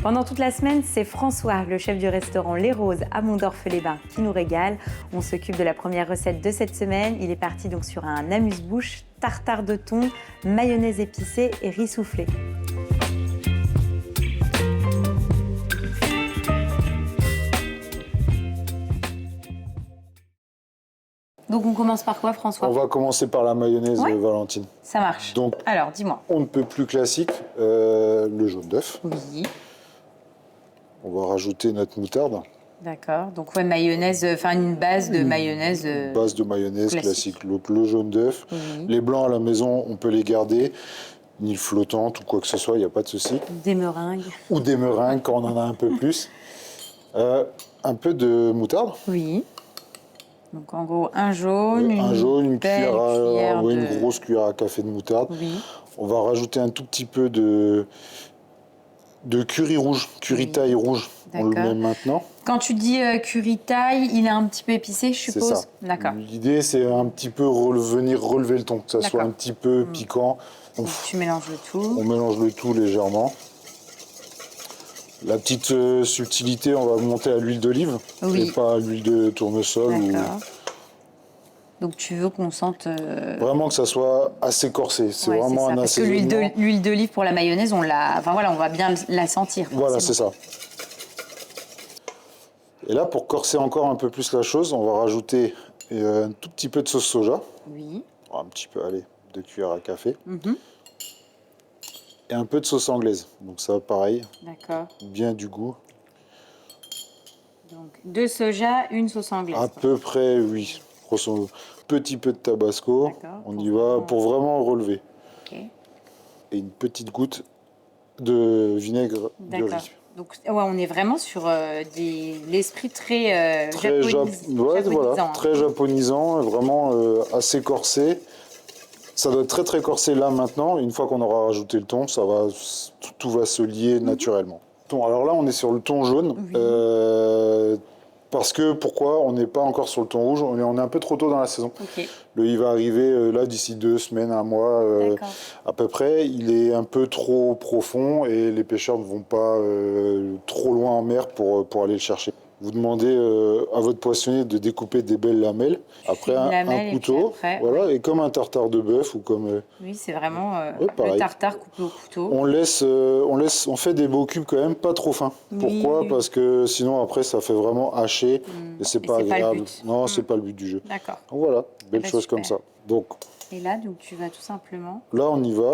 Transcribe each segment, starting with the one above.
Pendant toute la semaine, c'est François, le chef du restaurant Les Roses à Mondorf-les-Bains, qui nous régale. On s'occupe de la première recette de cette semaine. Il est parti donc sur un amuse-bouche, tartare de thon, mayonnaise épicée et riz soufflé. Donc on commence par quoi, François? On va commencer par la mayonnaise, Valentine. Ça marche. Donc, alors, dis-moi. On ne peut plus classique, le jaune d'œuf. Oui. On va rajouter notre moutarde. D'accord. Donc ouais, mayonnaise, enfin une base de mayonnaise. Base de mayonnaise classique. Donc le jaune d'œuf. Les blancs à la maison, on peut les garder. Ni flottantes ou quoi que ce soit, il n'y a pas de souci. Des meringues. Ou des meringues quand on en a un peu plus. Un peu de moutarde. Oui. Donc en gros, un jaune, une grosse cuillère à café de moutarde. Oui. On va rajouter un tout petit peu de curry rouge, curry thaï rouge. On le met maintenant. Quand tu dis curry thaï, il est un petit peu épicé, je suppose. C'est ça. D'accord. L'idée, c'est un petit peu venir relever le ton, que ça soit un petit peu piquant. Donc, tu mélanges le tout. On mélange le tout légèrement. La petite subtilité, on va monter à l'huile d'olive, et pas à l'huile de tournesol. D'accord. Donc tu veux qu'on sente... Vraiment que ça soit assez corsé. C'est vraiment un assaisonnement. Parce que l'huile d'olive pour la mayonnaise, on va bien la sentir. Voilà, c'est ça. Et là, pour corser encore un peu plus la chose, on va rajouter un tout petit peu de sauce soja. Oui. Un petit peu, allez, 2 cuillères à café. Et un peu de sauce anglaise. Donc ça, pareil. D'accord. Bien du goût. Donc 2 soja, une sauce anglaise. À peu près, oui. Grosso modo. Petit peu de tabasco. On y va pour vraiment relever. Okay. Et une petite goutte de vinaigre de riz. Donc on est vraiment sur l'esprit très japonisant. Très japonisant, vraiment assez corsé. Ça doit être très très corsé là maintenant. Une fois qu'on aura rajouté le thon, tout va se lier naturellement. Alors là, on est sur le thon jaune. Parce que, pourquoi on n'est pas encore sur le thon rouge? On est un peu trop tôt dans la saison. Il va arriver là d'ici 2 semaines, 1 mois à peu près. Il est un peu trop profond et les pêcheurs ne vont pas trop loin en mer pour aller le chercher. Vous demandez à votre poissonnier de découper des belles lamelles. Après un couteau, et comme un tartare de bœuf ou comme... Oui, c'est vraiment le tartare coupé au couteau. On fait des beaux cubes quand même, pas trop fins. Pourquoi? Parce que sinon après ça fait vraiment haché et c'est pas agréable. Non, c'est pas le but du jeu. D'accord. Donc voilà, belle chose comme ça. Donc. Et là, donc tu vas tout simplement. Là, on y va.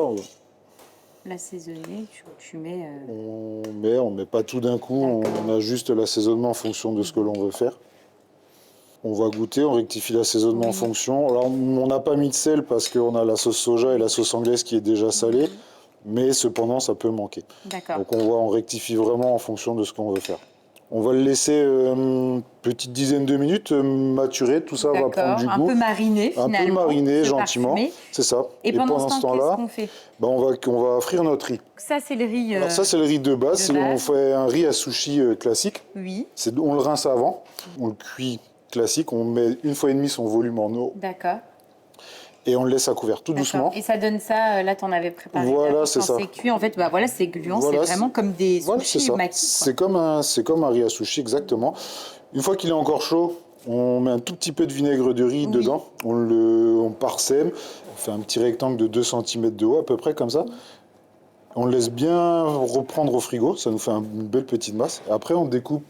L'assaisonner, tu mets... On met pas tout d'un coup, on ajuste l'assaisonnement en fonction de ce que l'on veut faire. On va goûter, on rectifie l'assaisonnement en fonction. Alors, on n'a pas mis de sel parce qu'on a la sauce soja et la sauce anglaise qui est déjà salée, mais cependant, ça peut manquer. Donc, on rectifie vraiment en fonction de ce qu'on veut faire. On va le laisser une petite dizaine de minutes maturer, tout ça va prendre du goût. Un peu mariné finalement. Un peu mariné gentiment, c'est ça. Et pendant ce temps-là, qu'est-ce qu'on fait? On va frire notre riz. Ça c'est le riz. Alors ça c'est le riz de base. On fait un riz à sushi classique. Oui. On le rince avant, on le cuit classique, on met 1,5 fois son volume en eau. D'accord. Et on le laisse à couvert tout doucement. Et ça donne ça, là tu en avais préparé. Voilà, c'est ça. C'est cuit, en fait, c'est gluant, c'est vraiment comme des sushis maquis. C'est comme un riz à sushi, exactement. Une fois qu'il est encore chaud, on met un tout petit peu de vinaigre de riz dedans. On parsème, on fait un petit rectangle de 2 cm de haut, à peu près comme ça. On le laisse bien reprendre au frigo, ça nous fait une belle petite masse. Et après, on découpe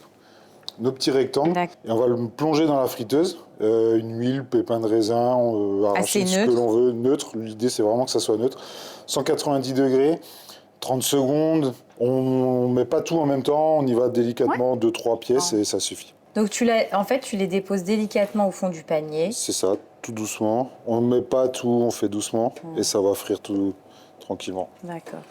nos petits rectangles et on va le plonger dans la friteuse. Une huile, pépins de raisin, on va arracher ce que l'on veut, neutre. L'idée, c'est vraiment que ça soit neutre. 190 degrés, 30 secondes. On ne met pas tout en même temps, on y va délicatement, 2-3 pièces et ça suffit. Donc tu les déposes délicatement au fond du panier. C'est ça, tout doucement. On ne met pas tout, on fait doucement et ça va frire tout tranquillement. D'accord.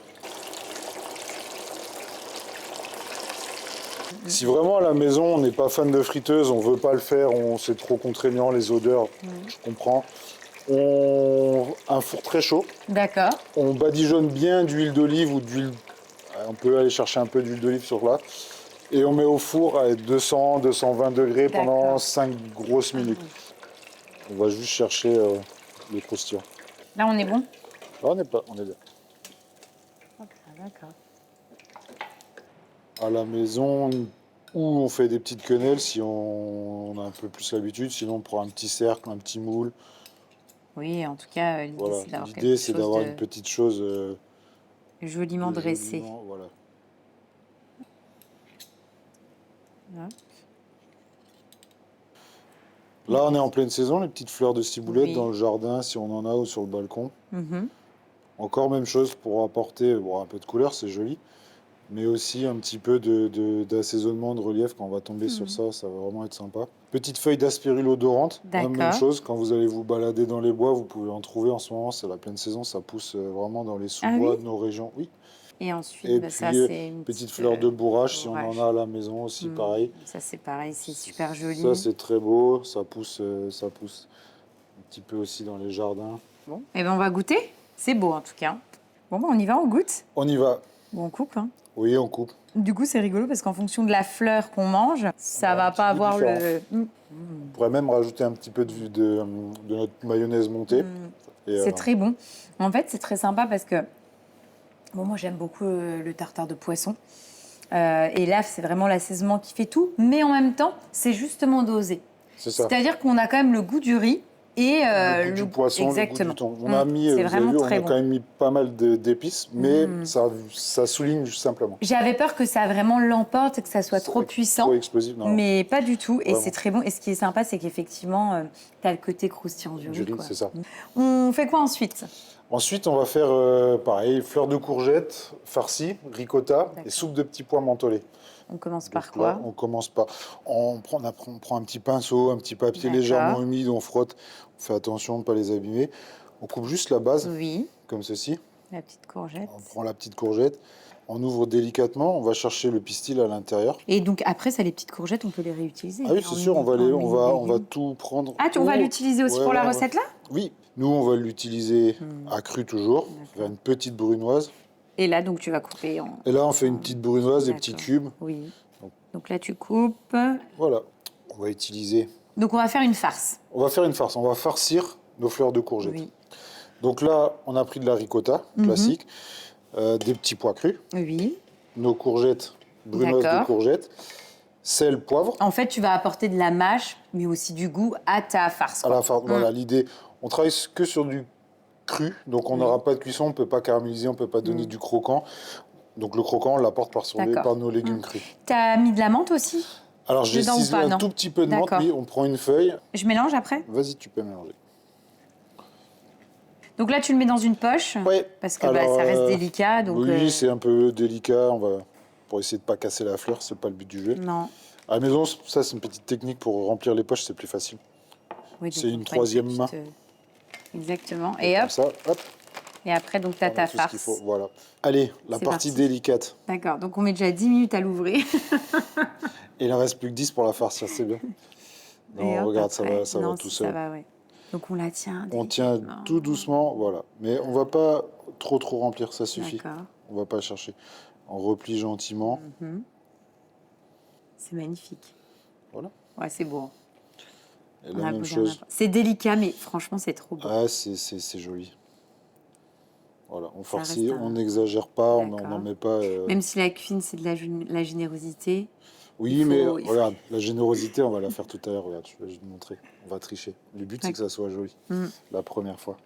Si vraiment à la maison on n'est pas fan de friteuse, on veut pas le faire, c'est trop contraignant les odeurs, je comprends. Un four très chaud. D'accord. On badigeonne bien d'huile d'olive ou d'huile. On peut aller chercher un peu d'huile d'olive sur là. Et on met au four à 200-220 degrés pendant 5 grosses minutes. On va juste chercher le croustillant. Là on est bon? Là on est bien. D'accord. à la maison, ou on fait des petites quenelles si on a un peu plus l'habitude. Sinon, on prend un petit cercle, un petit moule. Oui, en tout cas, l'idée, Voilà. c'est d'avoir L'idée, quelque c'est chose d'avoir de une petite chose joliment dressé. joliment, voilà. Hop. Là, on est en pleine saison, les petites fleurs de ciboulette Oui. dans le jardin, si on en a, ou sur le balcon. Mhm. Encore même chose pour apporter bon, un peu de couleur, c'est joli, mais aussi un petit peu d'assaisonnement, de relief quand on va tomber sur ça, ça va vraiment être sympa. Petite feuille d'aspirille odorante, hein, même D'accord. chose, quand vous allez vous balader dans les bois, vous pouvez en trouver en ce moment, c'est la pleine saison, ça pousse vraiment dans les sous-bois oui de nos régions. Oui. Et ensuite, Et bah, ça, puis, c'est une petite petite fleur de bourrage, si on en bourrage. a à la maison aussi, pareil. Ça, c'est pareil, c'est super joli. Ça, c'est très beau, ça pousse un petit peu aussi dans les jardins. Bon, et ben on va goûter. C'est beau en tout cas. Bon, ben, on y va, on goûte. On y va. Bon, on coupe. Hein. Oui, on coupe. Du coup, c'est rigolo parce qu'en fonction de la fleur qu'on mange, ça On a un va petit pas goût avoir le. On pourrait même rajouter un petit peu de notre mayonnaise montée. Et, C'est très bon. En fait, c'est très sympa parce que bon, moi j'aime beaucoup le tartare de poisson. Et là, c'est vraiment l'assaisonnement qui fait tout, mais en même temps, c'est justement dosé. c'est ça. C'est-à-dire qu'on a quand même le goût du riz et Le goût du poisson, exactement. le goût du thon. On a mis, C'est vous avez vraiment vu, on très a bon. quand même mis pas mal d'épices, mais ça souligne simplement. J'avais peur que ça vraiment l'emporte, que ça soit trop puissant, Trop explosif, non. mais pas du tout. Et Vraiment. c'est très bon. Et ce qui est sympa, c'est qu'effectivement, tu as le côté croustillant du Du riz. riz, Quoi. c'est ça. On fait quoi ensuite? Ensuite, on va faire pareil, fleurs de courgettes farcies, ricotta et soupe de petits pois mentholés. On commence par Donc là, quoi? on commence par. On prend un petit pinceau, un petit papier D'accord. légèrement humide, on frotte, on fait attention de ne pas les abîmer. On coupe juste la base, Oui, comme ceci. la petite courgette. On prend la petite courgette, on ouvre délicatement, on va chercher le pistil à l'intérieur. Et donc après, ça, les petites courgettes, on peut les réutiliser. Ah oui, c'est sûr, on va légumes. tout prendre. Ah, on va l'utiliser aussi Ouais, pour la ouais, recette là? Oui, nous on va l'utiliser à cru toujours, faire une petite brunoise. Et là, donc tu vas couper en. Et là, on fait une petite brunoise, des petits cubes. Oui. Donc là, tu coupes. Voilà, on va utiliser. Donc on va faire une farce. On va faire une farce, on va farcir nos fleurs de courgettes. Oui. Donc là, on a pris de la ricotta classique, des petits pois crus, Oui. nos courgettes, brunoise de D'accord. courgettes, sel, poivre. En fait, tu vas apporter de la mâche, mais aussi du goût à ta farce. À quoi. la farce, voilà, l'idée, on travaille que sur du cru, donc on n'aura pas de cuisson, on ne peut pas caraméliser, on ne peut pas donner du croquant. Donc le croquant, on l'apporte par nos légumes crus. T'as mis de la menthe aussi? Alors j'ai Dedans ou ciselé pas, un non tout petit peu de menthe, D'accord. oui, on prend une feuille. Je mélange après? Vas-y, tu peux mélanger. Donc là, tu le mets dans une poche? Ouais. Parce que Alors, ça reste délicat. Donc, oui, c'est un peu délicat, pour essayer de ne pas casser la fleur, c'est pas le but du jeu. Non. À la maison, ça c'est une petite technique pour remplir les poches, c'est plus facile. Oui, C'est donc une on prend troisième main. Exactement. Et hop. Comme ça, hop. Et après, donc, tu as on a ta tout ce qu'il farce. faut, voilà. Allez, la C'est partie parti. délicate. D'accord. Donc, on met déjà 10 minutes à l'ouvrir. Et il en reste plus que 10 pour la farce, ça c'est bien. Et Non, hop, regarde, après. ça va tout seul. Ça va, ouais. Donc, on la tient. On tient tout doucement, voilà. Mais on va pas trop remplir, ça suffit. D'accord. On va pas chercher. On replie gentiment. C'est magnifique. Voilà. Ouais, c'est beau. Et On la a même beau chose. C'est délicat, mais franchement, c'est trop beau. Ah, c'est joli. Voilà, on farcit, reste un- on n'exagère pas, on D'accord. n'en met pas. Même si la cuisine, c'est de la générosité. Oui, il mais faut- regarde, la générosité, on va la faire tout à l'heure. Regarde, je vais te montrer. On va tricher. Le but, c'est que ça soit joli. La première fois.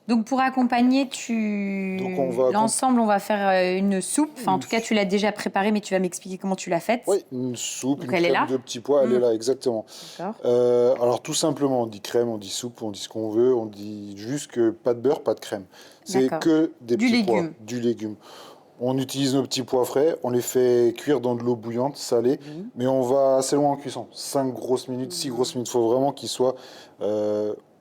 Donc, pour accompagner, Donc, on va l'ensemble, on va faire une soupe. Enfin, en tout cas, tu l'as déjà préparée, mais tu vas m'expliquer comment tu l'as faite. Oui, une soupe, Donc, une elle est crème là de petits pois, elle est là, exactement. D'accord. Alors, tout simplement, on dit crème, on dit soupe, on dit ce qu'on veut, on dit juste que pas de beurre, pas de crème. C'est D'accord. que des Du petits légume. pois, du légume. On utilise nos petits pois frais, on les fait cuire dans de l'eau bouillante, salée, mais on va assez loin en cuisson. 5 grosses minutes, 6 grosses minutes. Il faut vraiment qu'ils soient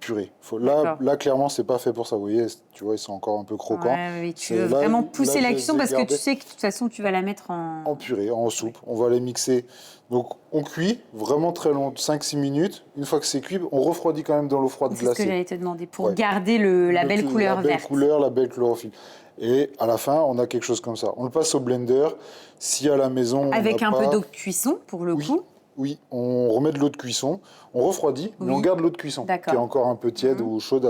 purés. Là, clairement, c'est pas fait pour ça. Vous voyez, tu vois, ils sont encore un peu croquants. Ouais, mais tu C'est veux là- vraiment là, pousser je la les cuisson ai parce que gardés tu sais que de toute façon, tu vas la mettre en purée, en soupe. On va les mixer. Donc, on cuit vraiment très long, 5-6 minutes. Une fois que c'est cuit, on refroidit quand même dans l'eau froide C'est ce que glacée. j'allais te demander pour Ouais. garder la belle couleur La belle verte. couleur, la belle chlorophylle. Et à la fin, on a quelque chose comme ça. On le passe au blender. Si à la maison, on Avec n'a un pas- peu d'eau de cuisson pour le Oui. coup. Oui, on remet de l'eau de cuisson, on refroidit, mais Oui. on garde l'eau de cuisson, qui D'accord. est encore un peu tiède ou chaude.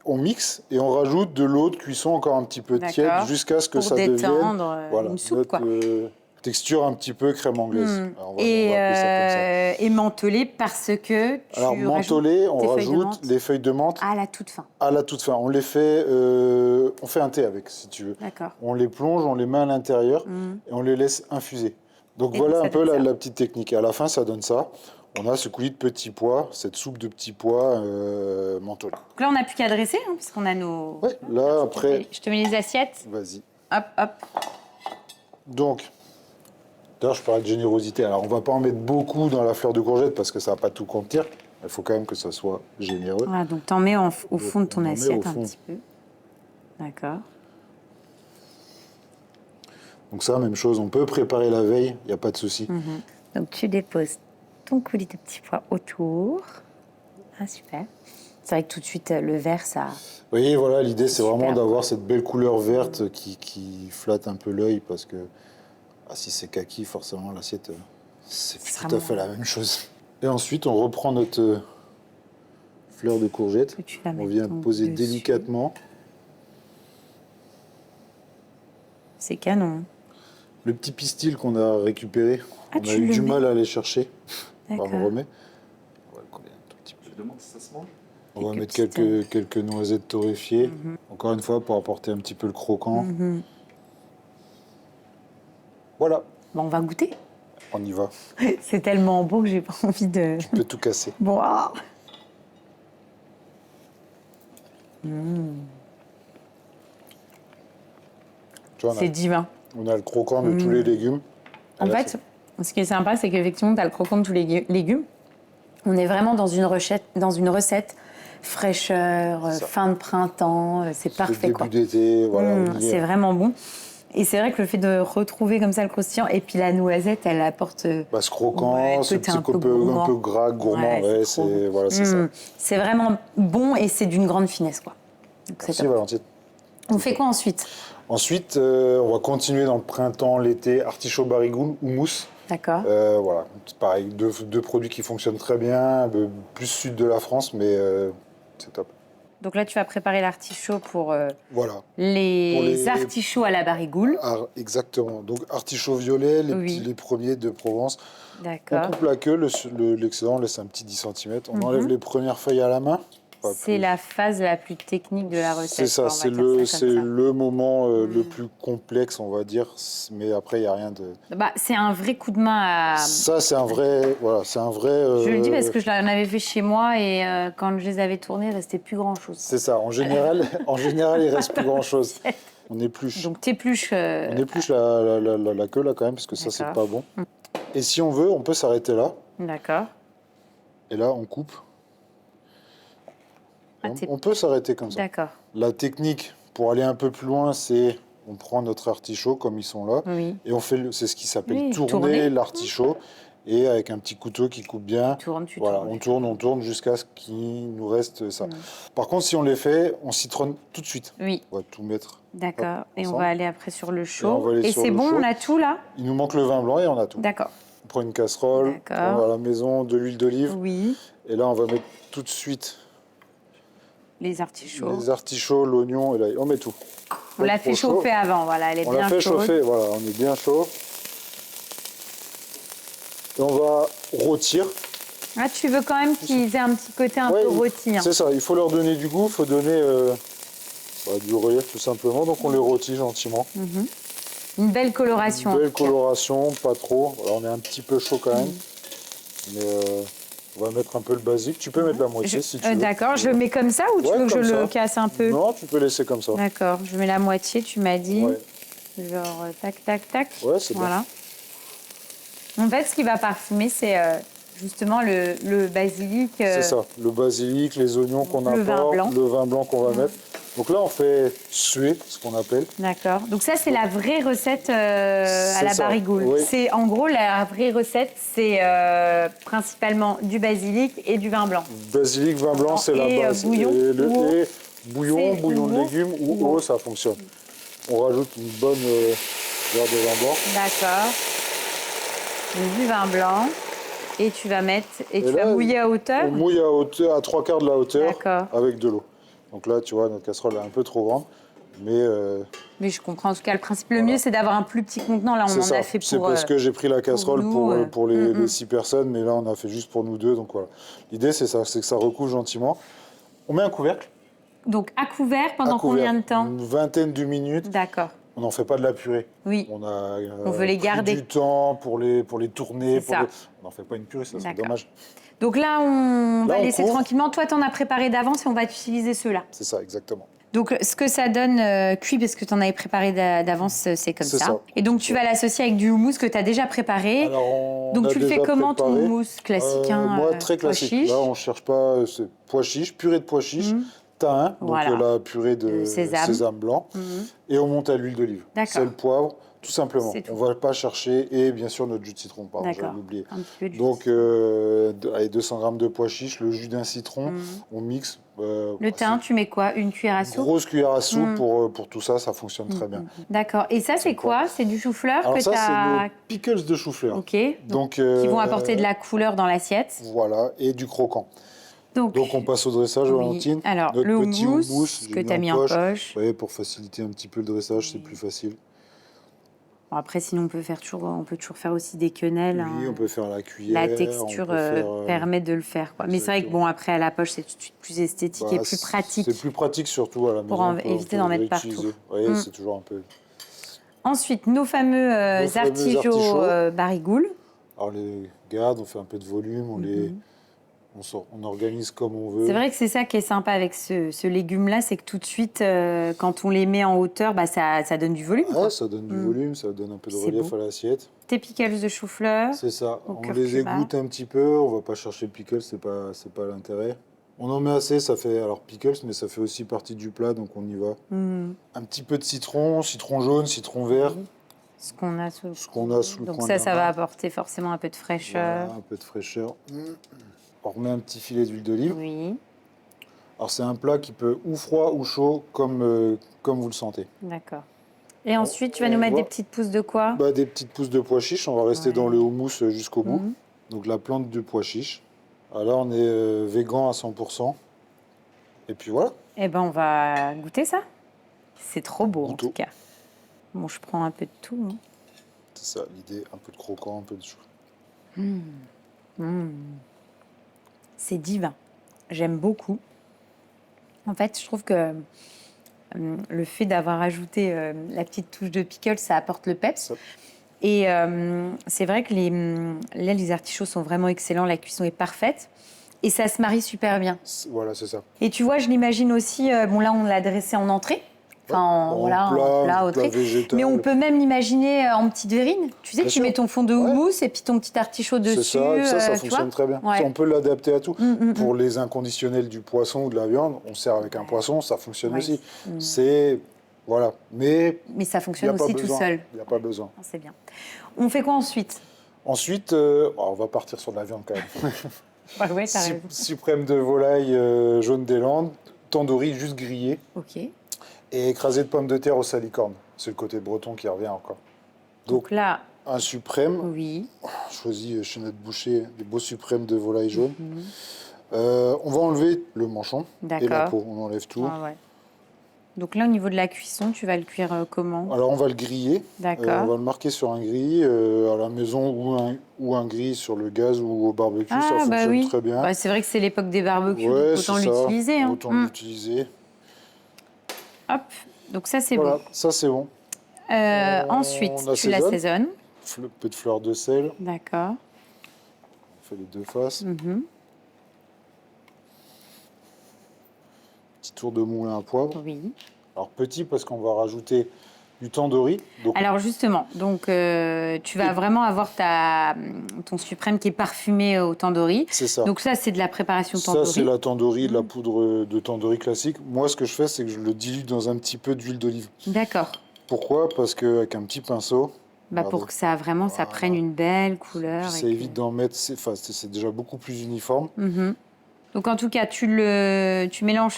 on mixe et on rajoute de l'eau de cuisson encore un petit peu tiède D'accord. jusqu'à ce que Pour ça devienne détendre une soupe, notre quoi. texture un petit peu crème anglaise. Alors, on va appeler ça comme ça. Et mentholé parce que tu Alors rajoutes mentholé, on tes feuilles de rajoute menthe les feuilles de menthe à la toute fin. à la toute fin. On les fait, on fait un thé avec, si tu veux. D'accord. On les plonge, on les met à l'intérieur et on les laisse infuser. Donc Et voilà donc, ça un peu donne ça. la petite technique. Et à la fin, ça donne ça. On a ce coulis de petits pois, cette soupe de petits pois mentholée. Donc là, on n'a plus qu'à dresser, hein, puisqu'on a nos... Ouais, là après, Je te mets les assiettes. vas-y. Hop, hop. Donc, d'ailleurs, je parlais de générosité. Alors, on va pas en mettre beaucoup dans la fleur de courgette parce que ça va pas tout contenir. Il faut quand même que ça soit généreux. Voilà, donc t'en mets au fond de ton on en met assiette au un fond. petit peu. D'accord. Donc ça, même chose, on peut préparer la veille, il n'y a pas de souci. Donc tu déposes ton coulis de petits pois autour. Ah, super. C'est vrai que tout de suite, le vert, ça... Vous voyez, voilà, l'idée, c'est vraiment Super. d'avoir cette belle couleur verte qui flatte un peu l'œil parce que si c'est kaki, forcément, l'assiette, c'est sera tout à fait moins- la même chose. Et ensuite, on reprend notre fleur de courgette. Que tu vas On mettre vient donc poser dessus. délicatement. C'est canon. Le petit pistil qu'on a récupéré, Ah, on a tu eu le du mets. mal à aller chercher. D'accord. On remet. On va le coller un tout petit peu. Je demande si ça se mange. On va Quelques mettre petites, quelques noisettes torréfiées. Encore une fois, pour apporter un petit peu le croquant. Voilà, Bon, on va goûter. on y va. C'est tellement beau que j'ai pas envie de... On peut tout casser. Bon, ah. Tu vois, C'est divin. on a le croquant de tous les légumes. Et En là, fait, ce qui est sympa, c'est qu'effectivement, tu as le croquant de tous les légumes. On est vraiment dans une recette fraîcheur, Ça. fin de printemps, c'est c'est parfait, le quoi. début d'été, voilà. on y est. C'est vraiment bon. Et c'est vrai que le fait de retrouver comme ça le croustillant, et puis la noisette, elle apporte... Bah, ce croquant, Ouais, ce côté petit un peu un gourmand. peu gras, gourmand, Ouais, ouais, c'est trop c'est bon. voilà, c'est ça. C'est vraiment bon et c'est d'une grande finesse, quoi. Donc, c'est Merci top. Valentine. On fait quoi ensuite? Ensuite, on va continuer dans le printemps, l'été, artichaut barigoule ou mousse. D'accord. Voilà, c'est pareil, deux produits qui fonctionnent très bien, plus sud de la France, mais c'est top. Donc là, tu vas préparer l'artichaut pour Voilà. les Pour les- artichauts à la barigoule. Exactement. Donc artichaut violet, Oui. les premiers de Provence. On D'accord. coupe la queue, l'excédent, on laisse un petit 10 cm. On enlève les premières feuilles à la main. Pas C'est plus. la phase la plus technique de la recette. C'est ça, quoi, on va c'est dire ça comme c'est ça. le moment le plus complexe, on va dire. Mais après, il n'y a rien de. Bah, c'est un vrai coup de main à... Ça, c'est un vrai. Voilà, c'est un vrai. Je le dis parce que je l'en avais fait chez moi et quand je les avais tournés, il restait plus grand-chose. C'est ça. En général, il reste plus grand chose. On épluche. Donc t'épluches... On épluche la queue là quand même parce que ça, c'est D'accord. pas bon. Et si on veut, on peut s'arrêter là. D'accord. Et là, on coupe. Ah, On peut s'arrêter comme ça. D'accord. La technique pour aller un peu plus loin, c'est on prend notre artichaut comme ils sont là Oui. et on fait c'est ce qui s'appelle Oui, tourner tourner. l'artichaut et avec un petit couteau qui coupe bien. Tu tournes. Voilà, on tourne jusqu'à ce qu'il nous reste ça. Par contre, si on les fait, on citronne tout de suite. Oui, On va tout mettre. d'accord. Hop, Et on ensemble. va aller après sur le on chaud. va aller Et sur c'est le bon, chaud. on a tout là? Il nous manque le vin blanc et on a tout. D'accord. On prend une casserole, D'accord. on va à la maison, de l'huile d'olive Oui. et là on va mettre tout de suite Les artichauts. les artichauts, l'oignon et là on met tout. On l'a Pas fait trop chaud. chauffer avant, voilà, elle est On bien l'a fait chaude. chauffer, voilà, on est bien chaud. Et on va rôtir. Ah, tu veux quand même qu'ils aient un petit côté un Ouais, peu rôti. Hein. C'est ça, il faut leur donner du goût, il faut donner du relief tout simplement. Donc on les rôtit gentiment. Une belle coloration. Une en belle tout cas. coloration, pas trop. Voilà, on est un petit peu chaud quand même. Mais on va mettre un peu le basique. Tu peux mettre la moitié si tu veux. D'accord, je le mets comme ça ou tu Ouais, veux que je comme le ça. casse un peu? Non, tu peux laisser comme ça. D'accord, je mets la moitié, tu m'as dit. Ouais, Genre tac, tac, tac. ouais c'est bien. Voilà. En fait, ce qui va parfumer, c'est justement le basilic. C'est ça, le basilic, les oignons qu'on Le vin apporte, blanc. le vin blanc qu'on va mettre. Donc là, on fait suer, ce qu'on appelle. D'accord. Donc ça, c'est la vraie recette à C'est la ça, barigoule. oui. C'est en gros la vraie recette, c'est principalement du basilic et du vin blanc. Basilic, vin blanc, c'est la Et, base. bouillon et ou eau. et bouillon, C'est bouillon de ou eau. légumes ou Ou eau. eau, ça fonctionne. On rajoute une bonne verre de vin blanc. D'accord. Donc, du vin blanc. Et tu vas mettre, et tu là, vas mouiller à hauteur. On mouille à 3/4 de la hauteur D'accord. avec de l'eau. Donc là, tu vois, notre casserole est un peu trop grande. Mais je comprends. En tout cas, le principe, le Voilà. mieux, c'est d'avoir un plus petit contenant. Là, on en a fait pour... C'est parce que j'ai pris la casserole nous, pour les 6 personnes, mais là, on a fait juste pour nous 2. Donc voilà. L'idée, c'est ça, c'est que ça recoule gentiment. On met un couvercle. Donc, à couvert, pendant À couvert, combien de temps? une vingtaine de minutes. D'accord. On n'en fait pas de la purée. Oui. On a On veut les pris garder. du temps pour les tourner. C'est ça. On n'en fait pas une purée, ça serait D'accord. dommage. Donc là, on va laisser couvre. tranquillement. Toi, tu en as préparé d'avance et on va utiliser ceux-là. C'est ça, exactement. Donc, ce que ça donne cuit, parce que tu en avais préparé d'avance, c'est comme C'est ça. ça. Et donc, tu vas l'associer avec du houmous que tu as déjà préparé. Alors, on Donc, a tu le fais déjà comment, ton préparé. houmous classique Moi, très pois classique. chiche. Là, on ne cherche pas pois chiches, purée de pois chiches, thym, donc Voilà. la purée de sésame blanc, et on monte à l'huile d'olive. D'accord. Sel, poivre, tout simplement. C'est tout. On ne va pas chercher, et bien sûr notre jus de citron, pardon, D'accord. j'avais oublié. Un petit peu de jus. Donc, allez, 200 g de pois chiches, le jus d'un citron, on mixe. Le thym, tu mets quoi? Une cuillère à soupe? Grosse cuillère à soupe pour tout ça, ça fonctionne très bien. D'accord. Et ça, c'est quoi? C'est du chou-fleur Alors que ça, tu c'est as... nos pickles de chou-fleur. Ok. Donc, qui vont apporter de la couleur dans l'assiette. Voilà, et du croquant. Donc, on passe au dressage, oui. Valentine. Alors, Notre le petit houmous que j'ai tu as mis en poche. Ouais, pour faciliter un petit peu le dressage, c'est plus facile. Bon, après, sinon, on peut toujours faire aussi des quenelles. Oui, on peut faire la cuillère. La texture permet de le faire, quoi. Mais c'est vrai que bon, après, à la poche, c'est tout de suite plus esthétique et plus pratique. C'est plus pratique, surtout à la maison. Pour éviter d'en mettre partout. Oui, c'est toujours un peu... Ensuite, nos fameux artichauts barigoules. Alors, on les garde, on fait un peu de volume, on organise comme on veut. C'est vrai que c'est ça qui est sympa avec ce légume-là, c'est que tout de suite, quand on les met en hauteur, bah, ça donne du volume. Ouais, ça donne du volume, ça donne un peu de relief à l'assiette. Tes pickles de chou-fleur. C'est ça. au On curcuma. les égoutte un petit peu, on va pas chercher le pickle, c'est pas l'intérêt. On en met assez, ça fait alors pickles, mais ça fait aussi partie du plat, donc on y va. Un petit peu de citron jaune, citron vert. Ce qu'on a sous le Donc coin ça va apporter forcément un peu de fraîcheur. Voilà, un peu de fraîcheur. On remet un petit filet d'huile d'olive. Oui, Alors c'est un plat qui peut ou froid ou chaud, comme vous le sentez. d'accord. Et ensuite, tu vas nous mettre des petites pousses de quoi? Des petites pousses de pois chiches, on va rester dans le houmous jusqu'au bout. Donc la plante de pois chiches. Alors là, on est végan à 100%. Et puis voilà. Eh ben, on va goûter ça. C'est trop beau, Goûtons. en tout cas. Bon, je prends un peu de tout. Hein. C'est ça l'idée, un peu de croquant, un peu de chou. C'est divin. J'aime beaucoup. En fait, je trouve que le fait d'avoir ajouté la petite touche de pickle, ça apporte le peps. Ça. Et c'est vrai que les artichauts sont vraiment excellents. La cuisson est parfaite. Et ça se marie super bien. Voilà, c'est ça. Et tu vois, je l'imagine aussi... bon, là, on l'a dressé en entrée. Enfin, en plat, entrée. végétal. Mais on peut même l'imaginer en petite verrine. Tu sais, Bien tu sûr. mets ton fond de houmous et puis ton petit artichaut dessus. Ça tu fonctionne vois très bien. Ouais. Ça, on peut l'adapter à tout. Pour les inconditionnels du poisson ou de la viande, on sert avec un poisson, ça fonctionne aussi. C'est... Voilà. Mais ça fonctionne aussi tout seul. Il n'y a pas besoin. C'est bien. On fait quoi ensuite? Ensuite, on va partir sur de la viande quand même. Ouais, t'as raison. Suprême de volaille jaune des Landes, tandoori juste grillé. Ok. Et écrasé de pommes de terre au salicorne. C'est le côté breton qui revient encore. Donc là, un suprême, oui. choisi chez notre boucher, des beaux suprêmes de volaille jaune. On va enlever le manchon et la peau, on enlève tout. Ah ouais. Donc là, au niveau de la cuisson, tu vas le cuire comment? Alors on va le griller. D'accord. On va le marquer sur un grill à la maison ou un grill sur le gaz ou au barbecue, ça fonctionne très bien. Bah, c'est vrai que c'est l'époque des barbecues, Ouais, donc autant l'utiliser. Hein. Autant l'utiliser. Hop, donc ça c'est Voilà, bon. ça c'est bon. Ensuite, tu l'assaisonnes. Un peu de fleur de sel. D'accord. On fait les deux faces. Petit tour de moulin à poivre. Oui. Alors petit parce qu'on va rajouter du tandoori. Donc... Alors justement, donc tu vas vraiment avoir ton suprême qui est parfumé au tandoori. C'est ça. Donc ça, c'est de la préparation tandoori. Ça, c'est la tandoori, de la poudre de tandoori classique. Moi, ce que je fais, c'est que je le dilue dans un petit peu d'huile d'olive. D'accord. Pourquoi? Parce qu'avec un petit pinceau... pour que ça prenne une belle couleur. Ça évite d'en mettre... C'est déjà beaucoup plus uniforme. Donc en tout cas, tu mélanges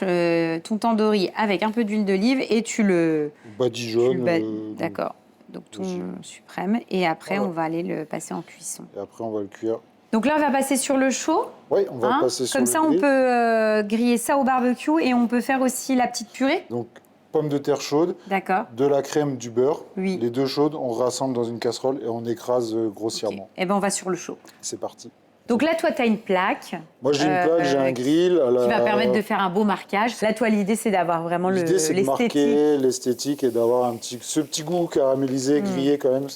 ton tandoori avec un peu d'huile d'olive et tu le badigeonnes. D'accord. Donc ton suprême. Et après, on va aller le passer en cuisson. Et après, on va le cuire Donc là, on va passer sur le chaud. Oui, on va passer sur Comme le ça, grill. on peut griller ça au barbecue et on peut faire aussi la petite purée. Donc, pommes de terre chaudes, D'accord. de la crème, du beurre. Oui. Les deux chaudes, on rassemble dans une casserole et on écrase grossièrement. Et ben on va sur le chaud. C'est parti. Donc là, toi, tu as une plaque. Moi, j'ai une plaque, j'ai un grill. Qui va permettre de faire un beau marquage. Là, toi, l'idée, c'est d'avoir vraiment L'idée, c'est de l'esthétique. marquer l'esthétique et d'avoir ce petit goût caramélisé, grillé quand même.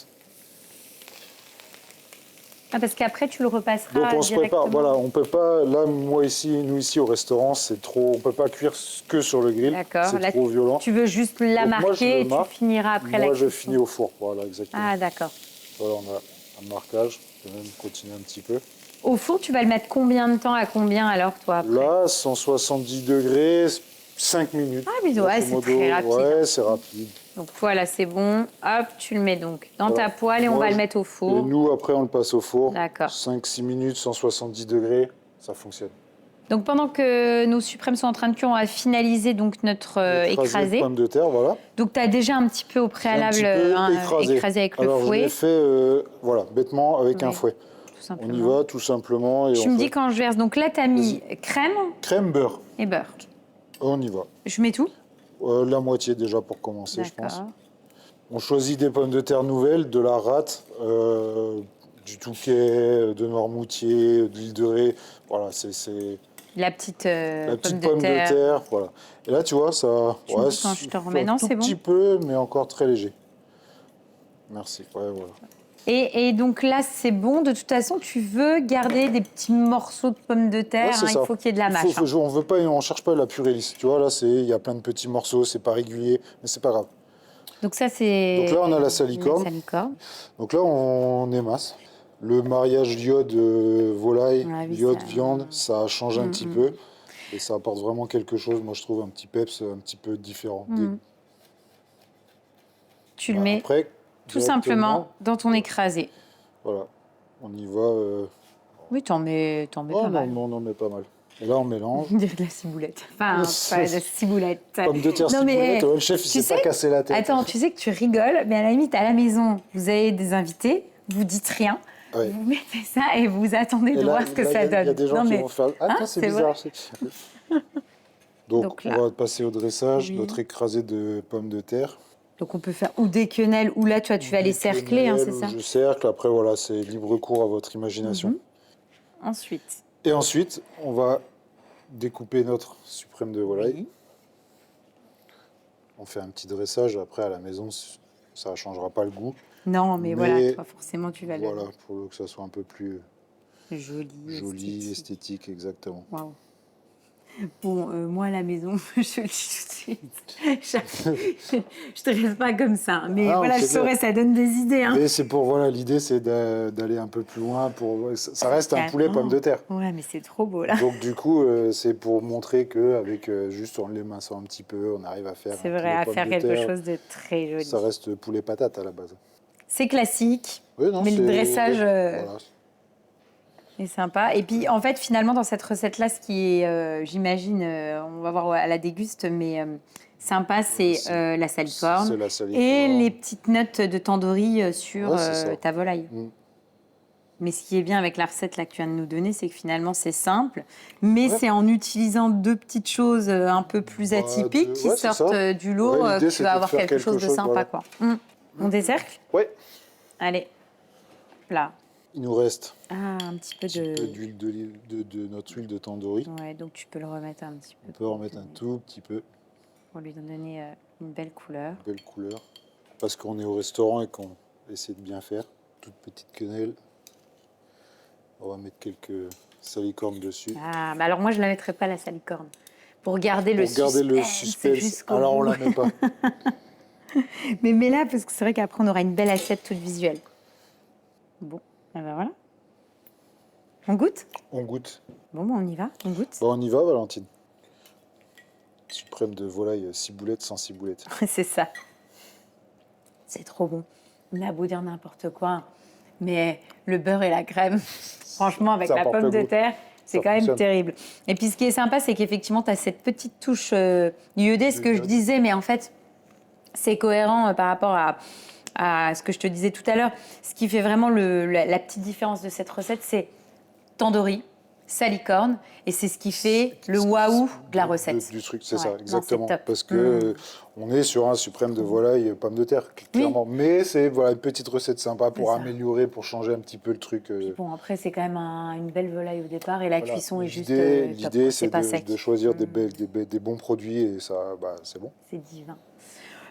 Ah, parce qu'après, tu le repasseras Donc on se directement. prépare, voilà, on peut pas, là, nous ici au restaurant, c'est trop, on peut pas cuire que sur le grill. D'accord. C'est Là, trop violent. Tu veux juste la Donc moi, je marquer le et tu marque. finiras après la Moi, je cuisson. finis au four, voilà, exactement. Ah, d'accord. Voilà, on a un marquage, je vais même continuer un petit peu. Au four, tu vas le mettre combien de temps à combien alors, toi après Là, 170 degrés, 5 minutes. Ah, mais ouais, c'est très rapide. Ouais, c'est rapide. Donc voilà, c'est bon. Hop, tu le mets donc dans ta poêle et on va le mettre au Et four. nous, après, on le passe au four. D'accord. 5-6 minutes, 170 degrés, ça fonctionne. Donc pendant que nos suprêmes sont en train de cuire, on va finaliser donc notre écrasé. Pommes de terre, voilà. Donc tu as déjà un petit peu au préalable écrasé avec le Alors, fouet. je l'ai fait, voilà, bêtement avec un fouet. Tout simplement. On y va tout simplement. Et Tu me dis quand je verse. Donc là, tu as mis crème crème, beurre. et beurre. On y va. Je mets tout? La moitié déjà pour commencer, je pense. D'accord. On choisit des pommes de terre nouvelles, de la rate, du touquet, de noirmoutier, de l'île de Ré. Voilà, c'est La petite, pomme de terre. Voilà. Et là, tu vois, ça. Tu me dis quand je te remets. Non, c'est bon. Un petit peu, mais encore très léger. Merci. Ouais, voilà. Et donc là, c'est bon. De toute façon, tu veux garder des petits morceaux de pommes de terre. Ouais, Il faut qu'il y ait de la mâche. On cherche pas la purée lisse. Tu vois, là, il y a plein de petits morceaux, c'est pas régulier, mais c'est pas grave. Donc ça, c'est... Donc là, on a la salicorne. Donc là, on émasse. Le mariage iode volaille, iode viande, ça change un petit peu. Et ça apporte vraiment quelque chose, moi je trouve, un petit peps un petit peu différent. Tu le mets après, tout simplement dans ton écrasé. Voilà, on y va. Oui, t'en mets pas mal. Non, on en met pas mal. Et là, on mélange. On dirait de la ciboulette. Enfin, pas de la ciboulette. Pomme de terre, ciboulette, le chef, il s'est pas cassé la tête. Attends, tu sais que tu rigoles, mais à la limite, à la maison, vous avez des invités, vous dites rien, vous mettez ça et vous attendez de voir ce que ça donne. Il y a des gens qui vont faire « Ah, c'est bizarre ». Donc on va passer au dressage, notre écrasé de pommes de terre. Donc on peut faire ou des quenelles, ou là, tu vas les cercler, c'est ça? Je cercle, après voilà, c'est libre cours à votre imagination. Ensuite. Et ensuite, on va découper notre suprême de volaille. Oui. On fait un petit dressage, après à la maison, ça ne changera pas le goût. Non, mais voilà, toi, forcément, tu vas Voilà, pour que ça soit un peu plus joli, esthétique, exactement. Waouh. Bon, moi, à la maison, je le dis tout de suite, je te reste pas comme ça. Mais voilà, je saurais, ça donne des idées. Hein. Et c'est l'idée, c'est d'aller un peu plus loin. Ça reste un poulet pomme de terre. Ouais, mais c'est trop beau, là. Donc, du coup, c'est pour montrer qu'avec juste en l'éminçant un petit peu, on arrive à faire quelque chose de très joli. Ça reste poulet patate à la base. C'est classique, oui, non, mais le dressage... Voilà. C'est sympa. Et puis, en fait, finalement, dans cette recette-là, ce qui est, j'imagine, on va voir à la déguste, mais sympa, c'est la salicorne et les petites notes de tandoori sur ta volaille. Mais ce qui est bien avec la recette là, que tu viens de nous donner, c'est que finalement, c'est simple, mais c'est en utilisant deux petites choses un peu plus atypiques qui sortent du lot que tu vas avoir quelque chose de sympa. Quoi. On décercle ? Oui. Allez, là. Il nous reste un petit peu d'huile de notre huile de tandoori. Ouais, donc tu peux le remettre un petit peu. On peut en remettre un tout petit peu. Pour lui donner une belle couleur. Belle couleur. Parce qu'on est au restaurant et qu'on essaie de bien faire. Toute petite quenelle. On va mettre quelques salicornes dessus. Ah, bah alors moi je ne la mettrai pas la salicorne. Pour garder le suspense. Alors on la met pas. Mais mets-la parce que c'est vrai qu'après on aura une belle assiette toute visuelle. Bon. Ah ben voilà. On goûte ? On goûte. Bon, on y va, on goûte. Bon, on y va, Valentine. Suprême de volaille, ciboulette sans ciboulette. C'est ça. C'est trop bon. On a beau dire n'importe quoi, mais le beurre et la crème, franchement, avec la pomme de terre, c'est quand même terrible. Et puis, ce qui est sympa, c'est qu'effectivement, tu as cette petite touche iodée, ce que je disais, mais en fait, c'est cohérent par rapport à ce que je te disais tout à l'heure. Ce qui fait vraiment la petite différence de cette recette, c'est tandoori, salicorne, et c'est ce qui fait le waouh de la recette. Du truc, c'est Ouais, ça, non, exactement. c'est top. Parce que on est sur un suprême de volaille, pomme de terre, clairement. Mais c'est voilà, une petite recette sympa pour C'est ça. améliorer, pour changer un petit peu le truc. Bon, après, c'est quand même une belle volaille au départ, et la Voilà. cuisson est juste top, L'idée, quoi. c'est pas sec. de choisir des bons produits et ça, bah, c'est bon. C'est divin.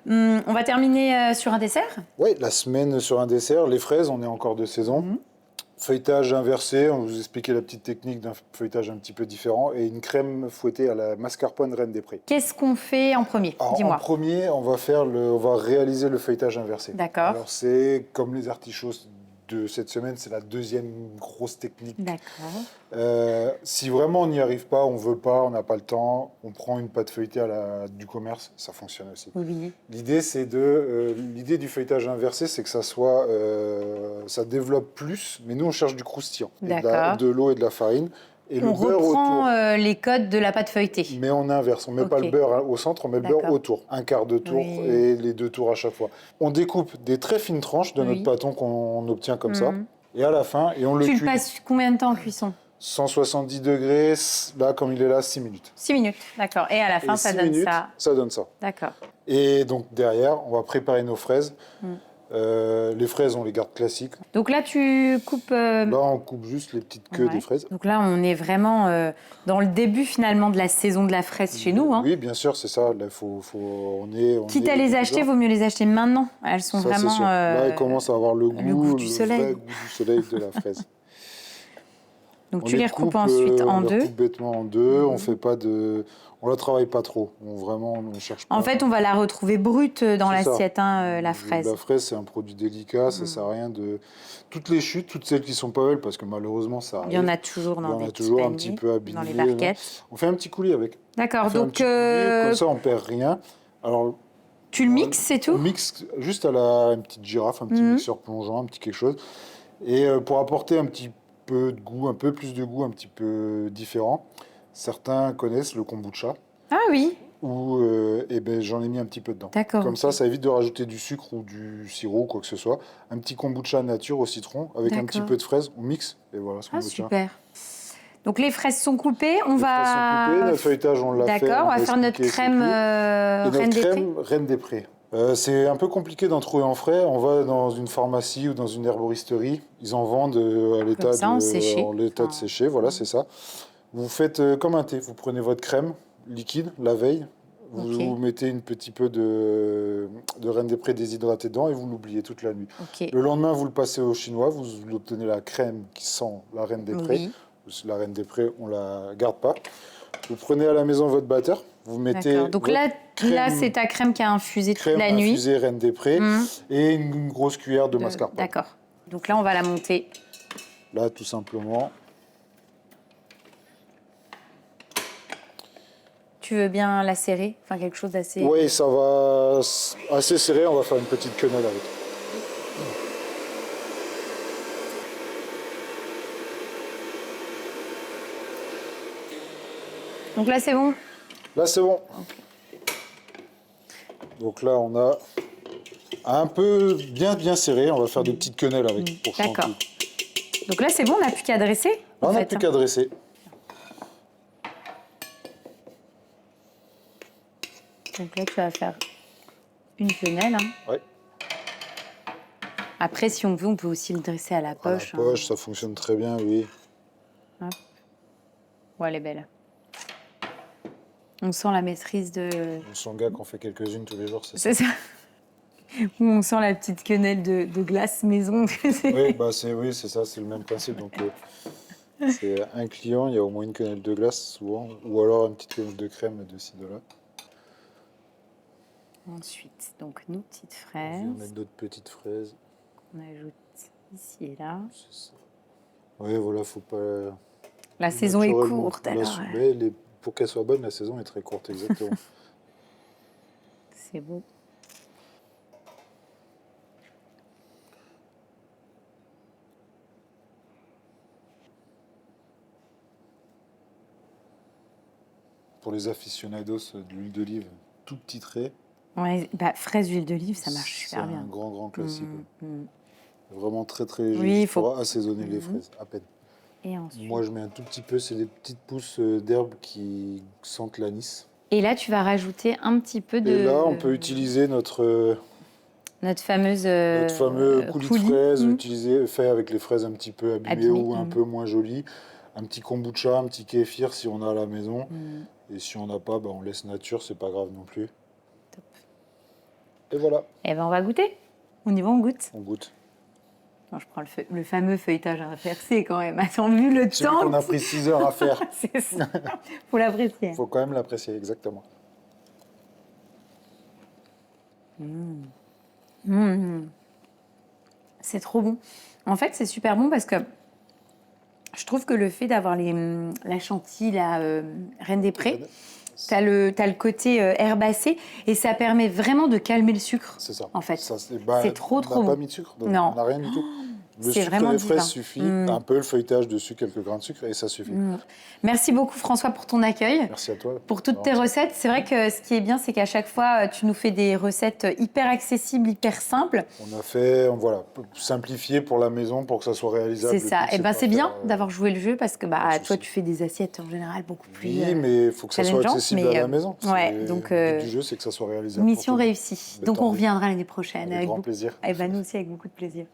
On va terminer sur un dessert. Oui, la semaine sur un dessert, les fraises, on est encore de saison. Feuilletage inversé, on va vous expliquer la petite technique d'un feuilletage un petit peu différent, et une crème fouettée à la mascarpone Reine des Prés. Qu'est-ce qu'on fait en premier? Alors, en Dis-moi. premier, on va réaliser le feuilletage inversé. D'accord. Alors c'est comme les artichauts de cette semaine, c'est la deuxième grosse technique. D'accord. Si vraiment on n'y arrive pas, on veut pas, on n'a pas le temps, on prend une pâte feuilletée du commerce, ça fonctionne aussi. Oui. L'idée du feuilletage inversé, c'est que ça développe plus, mais nous on cherche du croustillant, et D'accord. de l'eau et de la farine. Et On le beurre reprend autour. les codes de la pâte feuilletée. Mais on inverse, on ne met pas le beurre au centre, on met le beurre autour. Un quart de tour et les 2 tours à chaque fois. On découpe des très fines tranches de notre pâton qu'on obtient comme ça. Et à la fin, et on le cuit. Tu le passes combien de temps en cuisson? 170 degrés, là comme il est là, 6 minutes. 6 minutes, d'accord. Et à la fin, ça donne ça. Ça donne ça. D'accord. Et donc derrière, on va préparer nos fraises. Les fraises, on les garde classiques. Donc là, tu coupes... Là, on coupe juste les petites queues des fraises. Donc là, on est vraiment dans le début, finalement, de la saison de la fraise chez nous. Hein. Oui, bien sûr, c'est ça. Là, Quitte à les acheter, vaut mieux les acheter maintenant. Elles sont ça, vraiment... Là, elles commencent à avoir le goût du soleil. vrai goût du soleil de la fraise. Donc tu les recoupes ensuite en deux. On les coupe bêtement en deux. On fait pas de... On la travaille pas trop. On cherche pas. En fait, on va la retrouver brute dans l'assiette, la fraise. La fraise, c'est un produit délicat. Ça sert à rien de... Toutes les chutes, toutes celles qui sont pas belles, parce que malheureusement, ça arrive. Il y en a toujours dans des petits un petit peu abîmés. Dans les barquettes. On fait un petit coulis avec. D'accord. Donc comme ça, on perd rien. Alors... Tu le mixes, c'est tout? On mixe juste à une petite girafe, un petit mixeur plongeant, un petit quelque chose. Et pour apporter un petit peu de goût, un peu plus de goût, un petit peu différent, certains connaissent le kombucha. Ah oui. Où j'en ai mis un petit peu dedans. D'accord. Comme ça évite de rajouter du sucre ou du sirop ou quoi que ce soit. Un petit kombucha nature au citron avec un petit peu de fraise, on mixe et voilà ce qu'on obtient. Super. Donc les fraises sont coupées, Fraises sont coupées, notre feuilletage on l'a fait. D'accord, on va faire notre crème Reine des Prés. C'est un peu compliqué d'en trouver en frais. On va dans une pharmacie ou dans une herboristerie. Ils en vendent à l'état de séché. Voilà, c'est ça. Vous faites comme un thé. Vous prenez votre crème liquide la veille. Vous mettez un petit peu de Reine des Prés déshydratée dedans et vous l'oubliez toute la nuit. Le lendemain, vous le passez au chinois. Vous obtenez la crème qui sent la Reine des Prés. La Reine des Prés, on la garde pas. Vous prenez à la maison votre batteur, vous mettez... Donc là c'est ta crème qui a infusé toute la nuit. Infusée Reine des Prés et une grosse cuillère de mascarpone. D'accord. Donc là, on va la monter. Là, tout simplement. Tu veux bien la serrer? Enfin, quelque chose d'assez... Oui, ça va assez serré. On va faire une petite quenelle avec. Donc là, c'est bon? Là, c'est bon. Donc là, on a un peu bien serré. On va faire des petites quenelles avec pour chanter. D'accord. Donc là, c'est bon, on n'a plus qu'à dresser? On n'a plus qu'à dresser. Donc là, tu vas faire une quenelle. Hein. Oui. Après, si on veut, on peut aussi le dresser à la poche. À la poche, ça fonctionne très bien, oui. Hop. Ouais, elle est belle. On sent la maîtrise de... On sent gars qu'on fait quelques-unes tous les jours, c'est ça. C'est ça. Ou on sent la petite quenelle de glace maison. Oui, c'est ça, c'est le même principe. Donc, c'est un client, il y a au moins une quenelle de glace souvent, ou alors une petite quenelle de crème de ci, de là. Ensuite, donc nos petites fraises. On met d'autres petites fraises. On ajoute ici et là. Oui, voilà, faut pas... La saison est courte, alors. Pour qu'elle soit bonne, la saison est très courte, exactement. C'est beau. Pour les aficionados de l'huile d'olive, tout petit trait. Ouais, fraise, huile d'olive, ça marche super bien. C'est un grand classique. Vraiment très léger. Oui, il faudra assaisonner les fraises, à peine. Et ensuite... Moi, je mets un tout petit peu, c'est des petites pousses d'herbe qui sentent l'anis. Et là, tu vas rajouter un petit peu de... Et là, on peut utiliser notre fameuse notre fameux coulis de coulis. fraises, fait avec les fraises un petit peu abîmées Abîmées, ou un peu moins jolies. Un petit kombucha, un petit kéfir si on a à la maison. Et si on n'a pas, on laisse nature, c'est pas grave non plus. Top. Et voilà. Eh ben, on va goûter. On y va, on goûte. On goûte. Non, je prends le fameux feuilletage inversé quand même. Attends, vu le Celui temps... qu'on a pris 6 heures à faire. C'est ça. Faut l'apprécier. Faut quand même l'apprécier, exactement. C'est trop bon. En fait, c'est super bon parce que je trouve que le fait d'avoir la chantilly, la Reine des Prés, t'as le côté herbacé et ça permet vraiment de calmer le sucre. C'est ça. En fait, c'est trop On bon. n'a pas mis de sucre, donc Non. on n'a rien du tout. Le C'est sucre vraiment des fraises divin. suffit, un peu le feuilletage dessus, quelques grains de sucre et ça suffit. Merci beaucoup François pour ton accueil. Merci à toi. Pour toutes tes recettes. C'est vrai que ce qui est bien, c'est qu'à chaque fois, tu nous fais des recettes hyper accessibles, hyper simples. On a fait, voilà, simplifié pour la maison pour que ça soit réalisable. C'est ça. Et ben c'est bien d'avoir joué le jeu parce que de toi, souci. tu fais des assiettes en général beaucoup plus. Oui, mais il faut que ça soit challengeantes, accessible mais, à la maison. ouais, donc, le but du jeu, c'est que ça soit réalisable. Mission pour tout le monde. réussie. Mais Donc tant on mieux. reviendra l'année prochaine. Avec grand beaucoup... plaisir. Et ben nous aussi avec beaucoup de plaisir.